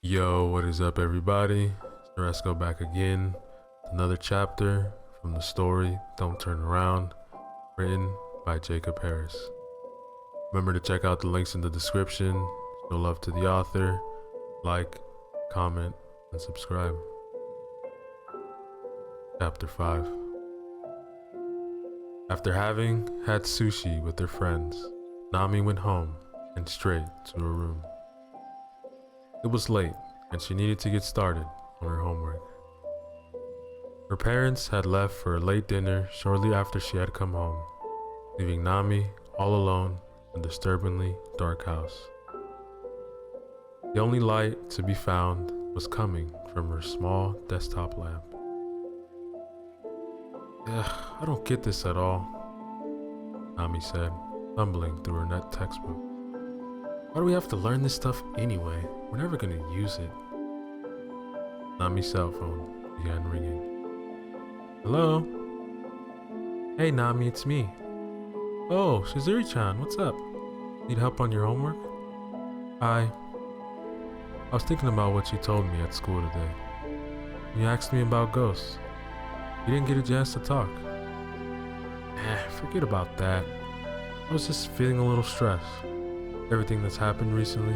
Yo, what is up, everybody? Ceresco back again. Another chapter from the story Don't Turn Around, written by Jacob Harris. Remember to check out the links in the description. Show love to the author. Like, comment, and subscribe. Chapter 5. After having had sushi with her friends, Nami went home and straight to her room. It was late, and she needed to get started on her homework. Her parents had left for a late dinner shortly after she had come home, leaving Nami all alone in the disturbingly dark house. The only light to be found was coming from her small desktop lamp. I don't get this at all, Nami said, fumbling through her net textbook. Why do we have to learn this stuff anyway? We're never gonna use it. Nami's cell phone began ringing. Hello? Hey Nami, it's me. Oh, Shizuri-chan, what's up? Need help on your homework? I was thinking about what you told me at school today. You asked me about ghosts. You didn't get a chance to talk. Forget about that. I was just feeling a little stressed. Everything that's happened recently.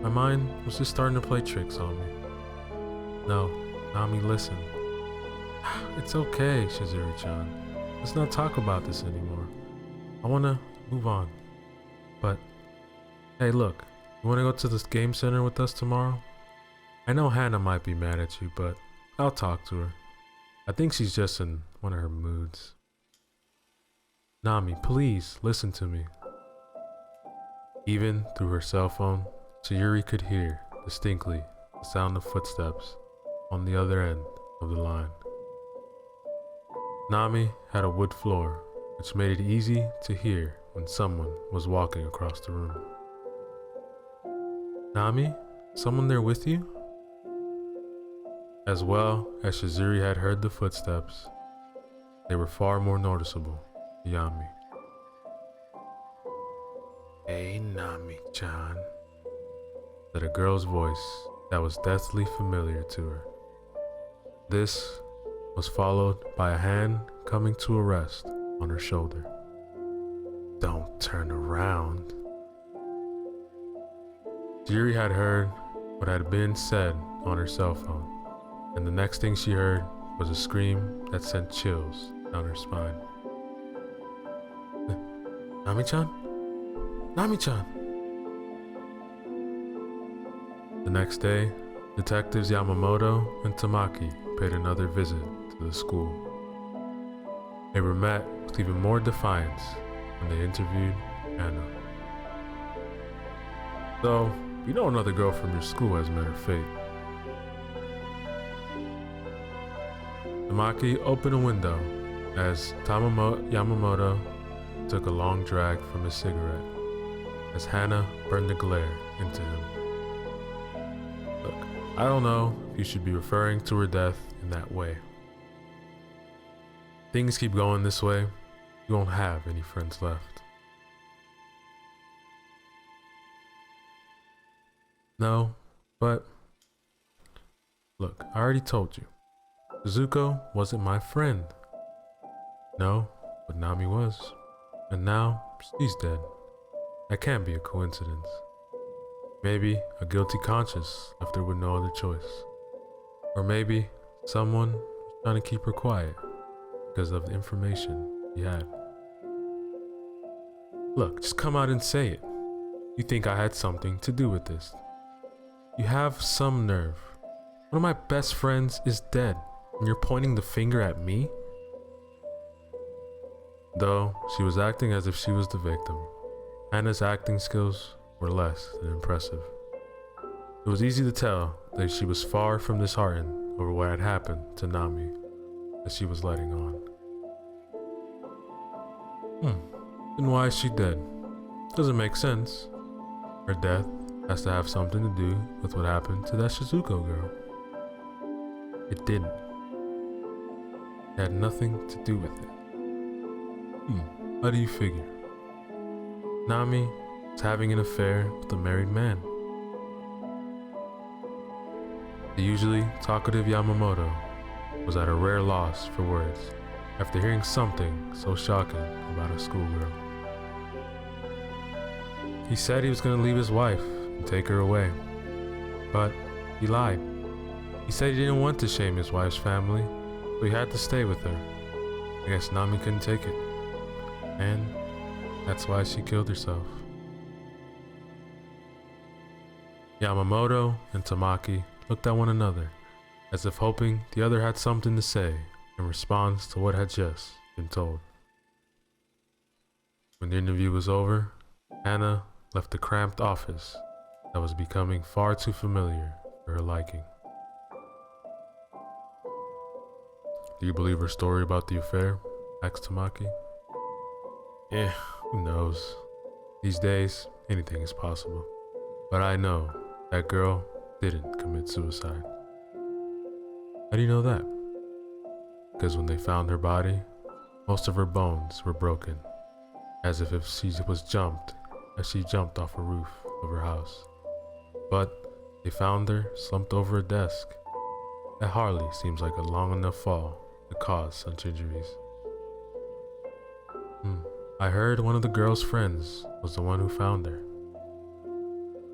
My mind was just starting to play tricks on me. No, Nami, listen. It's okay, Shizuri-chan. Let's not talk about this anymore. I wanna move on. But, hey look, you wanna go to this game center with us tomorrow? I know Hannah might be mad at you, but I'll talk to her. I think she's just in one of her moods. Nami, please, listen to me. Even through her cell phone, Sayuri could hear distinctly the sound of footsteps on the other end of the line. Nami had a wood floor, which made it easy to hear when someone was walking across the room. Nami? Someone there with you? As well as Shizuri had heard the footsteps, they were far more noticeable to Yami. Hey Nami-chan, said a girl's voice that was deathly familiar to her. This was followed by a hand coming to a rest on her shoulder. Don't turn around. Jiri had heard what had been said on her cell phone, and the next thing she heard was a scream that sent chills down her spine. Nami-chan? Nami-chan! The next day, Detectives Yamamoto and Tamaki paid another visit to the school. They were met with even more defiance when they interviewed Anna. So, you know another girl from your school has met her fate. Tamaki opened a window as Yamamoto took a long drag from his cigarette, as Hannah burned a glare into him. Look, I don't know if you should be referring to her death in that way. Things keep going this way, you won't have any friends left. No, but look, I already told you. Suzuko wasn't my friend. No, but Nami was. And now, she's dead. That can't be a coincidence. Maybe a guilty conscience left her with no other choice. Or maybe someone was trying to keep her quiet because of the information he had. Look, just come out and say it. You think I had something to do with this. You have some nerve. One of my best friends is dead, and you're pointing the finger at me? Though she was acting as if she was the victim, Hannah's acting skills were less than impressive. It was easy to tell that she was far from disheartened over what had happened to Nami, that she was letting on. Then why is she dead? Doesn't make sense. Her death has to have something to do with what happened to that Shizuko girl. It didn't. It had nothing to do with it. How do you figure? Nami is having an affair with a married man. The usually talkative Yamamoto was at a rare loss for words after hearing something so shocking about a schoolgirl. He said he was going to leave his wife and take her away, but he lied. He said he didn't want to shame his wife's family, so he had to stay with her. I guess Nami couldn't take it, and that's why she killed herself. Yamamoto and Tamaki looked at one another, as if hoping the other had something to say in response to what had just been told. When the interview was over, Hana left the cramped office that was becoming far too familiar for her liking. Do you believe her story about the affair? Asked Tamaki. Who knows? These days, anything is possible. But I know that girl didn't commit suicide. How do you know that? Because when they found her body, most of her bones were broken, as if she jumped off a roof of her house. But they found her slumped over a desk. That hardly seems like a long enough fall to cause such injuries. I heard one of the girl's friends was the one who found her.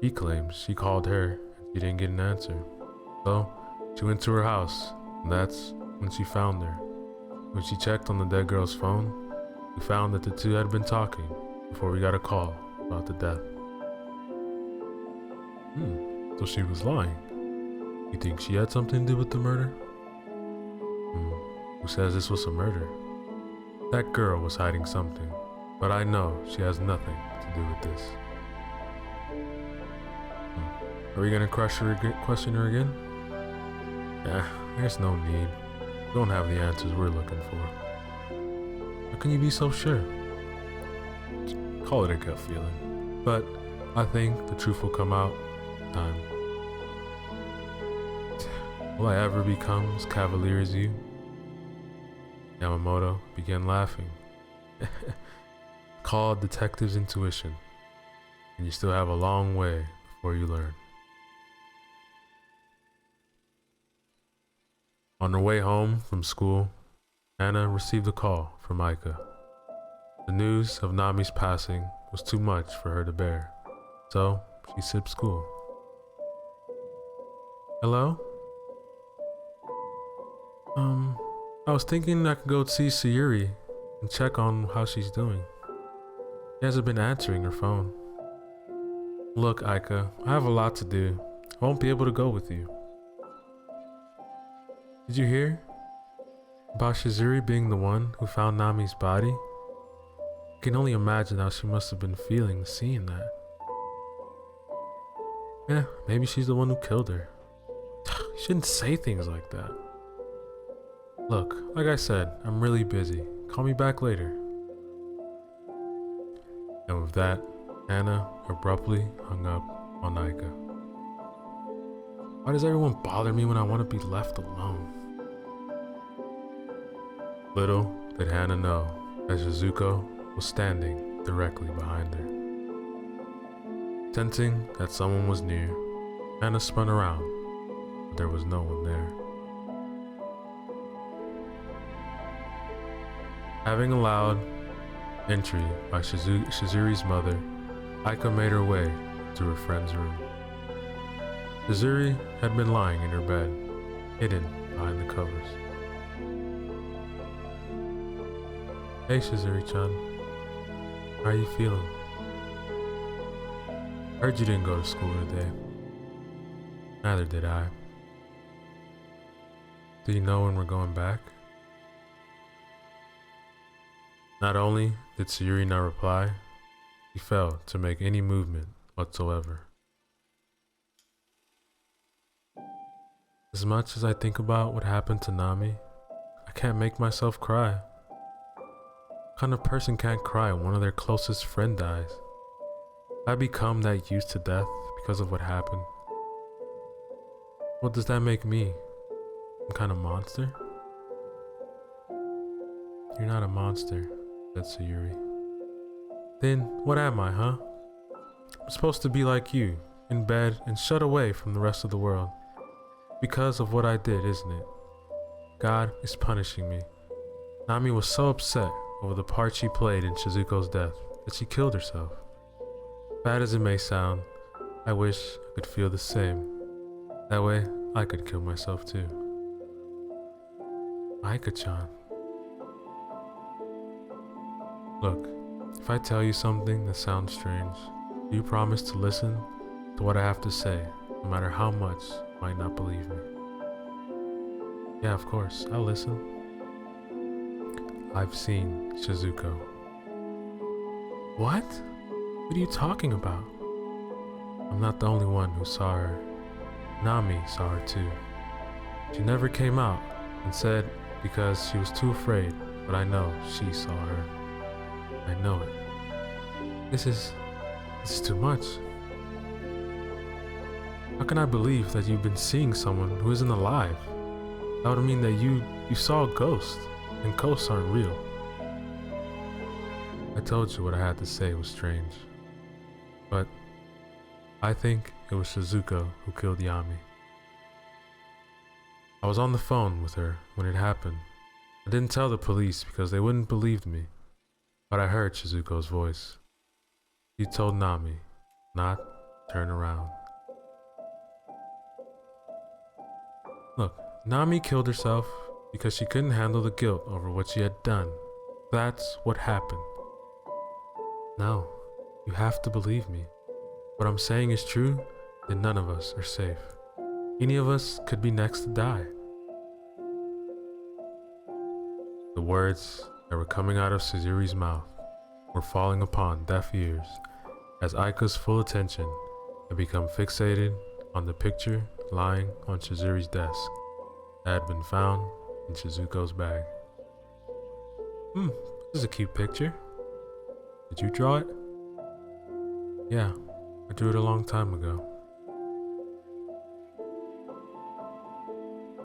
He claims she called her and she didn't get an answer. So she went to her house, and that's when she found her. When she checked on the dead girl's phone, we found that the two had been talking before we got a call about the death. So she was lying. You think she had something to do with the murder? Who says this was a murder? That girl was hiding something, but I know she has nothing to do with this. Are we gonna question her again? There's no need. We don't have the answers we're looking for. How can you be so sure? Call it a gut feeling. But I think the truth will come out in time. Will I ever become as cavalier as you? Yamamoto began laughing. Called detective's intuition, and you still have a long way before you learn. On her way home from school, Hana received a call from Aika. The news of Nami's passing was too much for her to bear, so she skipped school. Hello? I was thinking I could go see Sayuri and check on how she's doing. She hasn't been answering her phone. Look, Aika, I have a lot to do. I won't be able to go with you. Did you hear about Shizuri being the one who found Nami's body? I can only imagine how she must have been feeling seeing that. Yeah, maybe she's the one who killed her. You shouldn't say things like that. Look, like I said, I'm really busy. Call me back later. And with that, Hana abruptly hung up on Aika. Why does everyone bother me when I want to be left alone? Little did Hana know that Shizuko was standing directly behind her. Sensing that someone was near, Hana spun around, but there was no one there. Having allowed entry by Shizuri's mother, Aika made her way to her friend's room. Shizuri had been lying in her bed, hidden behind the covers. Hey Shizuri-chan, how are you feeling? Heard you didn't go to school today. Neither did I. Do you know when we're going back? Not only did Sayuri not reply, he failed to make any movement whatsoever. As much as I think about what happened to Nami, I can't make myself cry. What kind of person can't cry when one of their closest friend dies? Have I become that used to death because of what happened? What does that make me? Some kind of monster? You're not a monster, said Sayuri. Then what am I, huh? I'm supposed to be like you, in bed and shut away from the rest of the world. because of what I did, isn't it? God is punishing me. Nami was so upset over the part she played in Shizuko's death that she killed herself. Bad as it may sound, I wish I could feel the same. That way, I could kill myself too. Aika-chan. Look, if I tell you something that sounds strange, do you promise to listen to what I have to say, no matter how much you might not believe me? Yeah, of course, I'll listen. I've seen Shizuko. What? What are you talking about? I'm not the only one who saw her. Nami saw her too. She never came out and said because she was too afraid, but I know she saw her. I know it. This is too much. How can I believe that you've been seeing someone who isn't alive? That would mean that you saw a ghost, and ghosts aren't real. I told you what I had to say was strange, but I think it was Shizuko who killed Yami. I was on the phone with her when it happened. I didn't tell the police because they wouldn't believe me, but I heard Shizuko's voice. He told Nami not to turn around. Look, Nami killed herself because she couldn't handle the guilt over what she had done. That's what happened. Now, you have to believe me. What I'm saying is true, then none of us are safe. Any of us could be next to die. The words that were coming out of Suzuri's mouth were falling upon deaf ears as Aika's full attention had become fixated on the picture lying on Suzuri's desk that had been found in Shizuko's bag. This is a cute picture. Did you draw it? Yeah, I drew it a long time ago.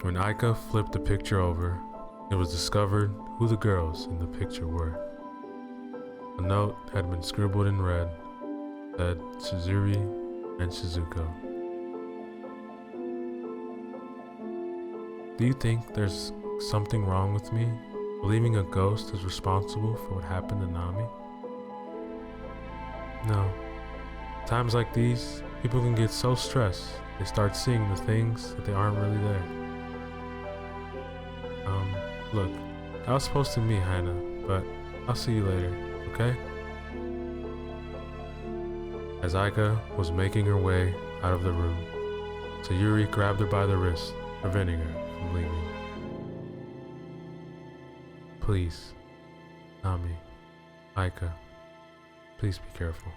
When Aika flipped the picture over, it was discovered who the girls in the picture were. A note had been scribbled in red, said Suzuri and Shizuko. Do you think there's something wrong with me, believing a ghost is responsible for what happened to Nami? No. Times like these, people can get so stressed, they start seeing the things that they aren't really there. Look, I was supposed to meet Hana, but I'll see you later, okay? As Aika was making her way out of the room, Sayuri grabbed her by the wrist, preventing her from leaving. Please, Nami, Aika, please be careful.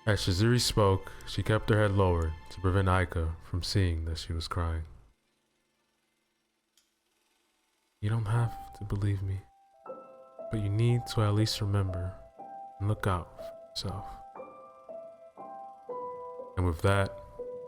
As Shizuri spoke, she kept her head lowered to prevent Aika from seeing that she was crying. You don't have to believe me, but you need to at least remember and look out for yourself. And with that,